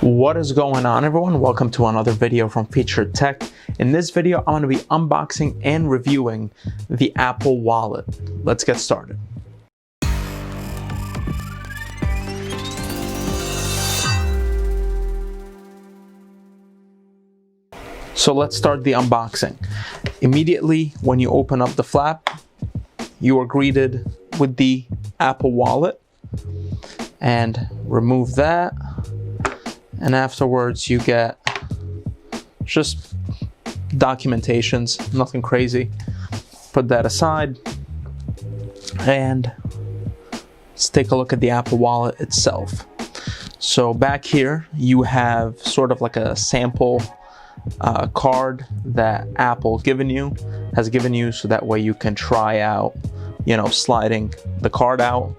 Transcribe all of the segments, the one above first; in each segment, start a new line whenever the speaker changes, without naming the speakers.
What is going on, everyone? Welcome to another video from Featured Tech. In this video, I'm going to be unboxing and reviewing the Apple Wallet. Let's get started. So let's start the unboxing. Immediately when you open up the flap, you are greeted with the Apple Wallet, and remove that. And afterwards you get just documentations, nothing crazy. Put that aside and let's take a look at the Apple Wallet itself. So back here you have sort of like a sample card that Apple has given you so that way you can try out, sliding the card out.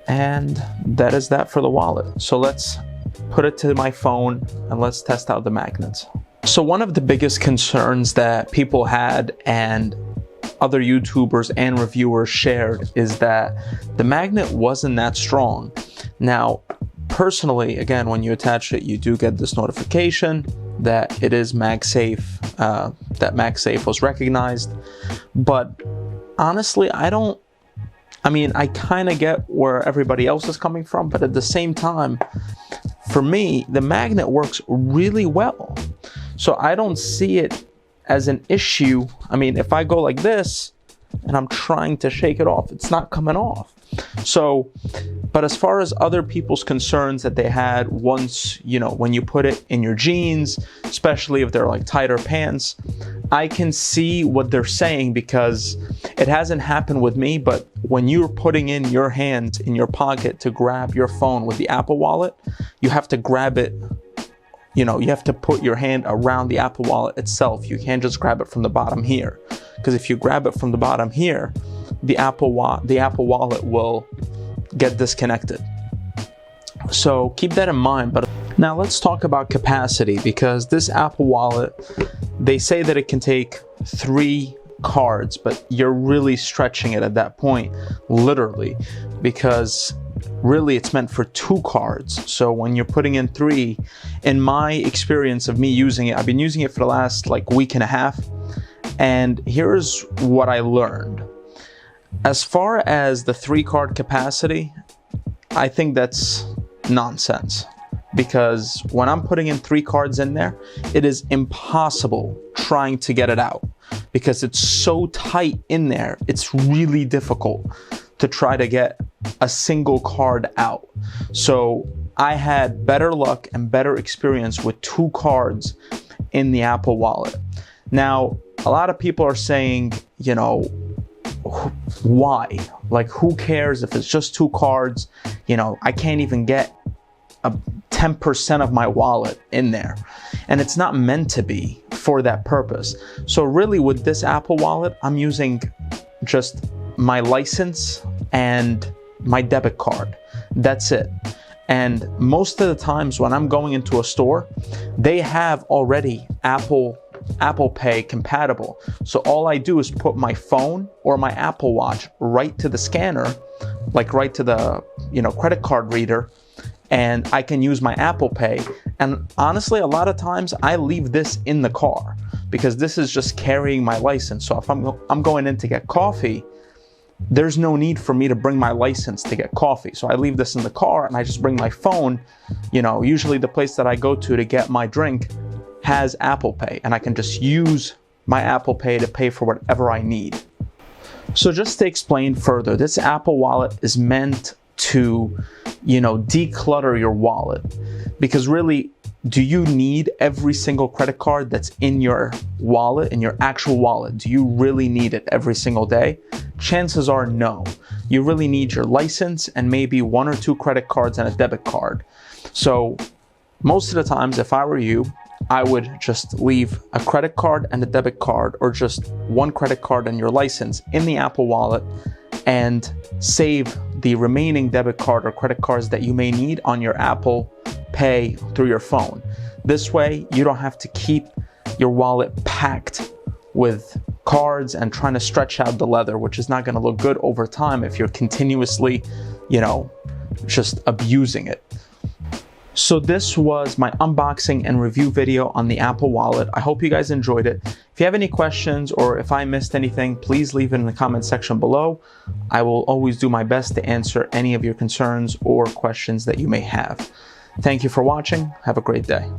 And that is that for the wallet. So let's put it to my phone and let's test out the magnets. So one of the biggest concerns that people had and other YouTubers and reviewers shared is that the magnet wasn't that strong. Now, personally, again, when you attach it, you do get this notification that it is MagSafe, that MagSafe was recognized. But honestly, I kind of get where everybody else is coming from, but at the same time, for me, the magnet works really well. So I don't see it as an issue. If I go like this and I'm trying to shake it off, it's not coming off. So, but as far as other people's concerns that they had once, when you put it in your jeans, especially if they're like tighter pants, I can see what they're saying because it hasn't happened with me, but when you're putting in your hand in your pocket to grab your phone with the Apple Wallet, you have to grab it, you have to put your hand around the Apple Wallet itself. You can't just grab it from the bottom here, because if you grab it from the bottom here, the Apple Wallet will get disconnected. So keep that in mind. But now let's talk about capacity, because this Apple Wallet, they say that it can take 3 cards, but you're really stretching it at that point, literally, because really it's meant for 2 cards. So when you're putting in 3, in my experience of me using it, I've been using it for the last week and a half, and here's what I learned. As far as the 3-card capacity, I think that's nonsense, because when I'm putting in 3 cards in there, it is impossible trying to get it out because it's so tight in there. It's really difficult to try to get a single card out. So I had better luck and better experience with 2 cards in the Apple Wallet. Now, a lot of people are saying, why? Who cares if it's just 2 cards? I can't even get a 10% of my wallet in there. And it's not meant to be for that purpose. So really with this Apple Wallet, I'm using just my license and my debit card. That's it. And most of the times when I'm going into a store, they have already Apple Pay compatible. So all I do is put my phone or my Apple Watch right to the scanner, right to the credit card reader, and I can use my Apple Pay. And honestly, a lot of times I leave this in the car because this is just carrying my license. So if I'm going in to get coffee, there's no need for me to bring my license to get coffee. So I leave this in the car and I just bring my phone. Usually the place that I go to get my drink has Apple Pay, and I can just use my Apple Pay to pay for whatever I need. So just to explain further, this Apple Wallet is meant to, declutter your wallet, because really, do you need every single credit card that's in your wallet, in your actual wallet? Do you really need it every single day? Chances are no. You really need your license and maybe 1 or 2 credit cards and a debit card. So most of the times, if I were you, I would just leave a credit card and a debit card, or just 1 credit card and your license in the Apple Wallet, and save the remaining debit card or credit cards that you may need on your Apple Pay through your phone. This way, you don't have to keep your wallet packed with cards and trying to stretch out the leather, which is not going to look good over time if you're continuously, just abusing it. So this was my unboxing and review video on the Apple Wallet. I hope you guys enjoyed it. If you have any questions or if I missed anything, please leave it in the comment section below. I will always do my best to answer any of your concerns or questions that you may have. Thank you for watching. Have a great day.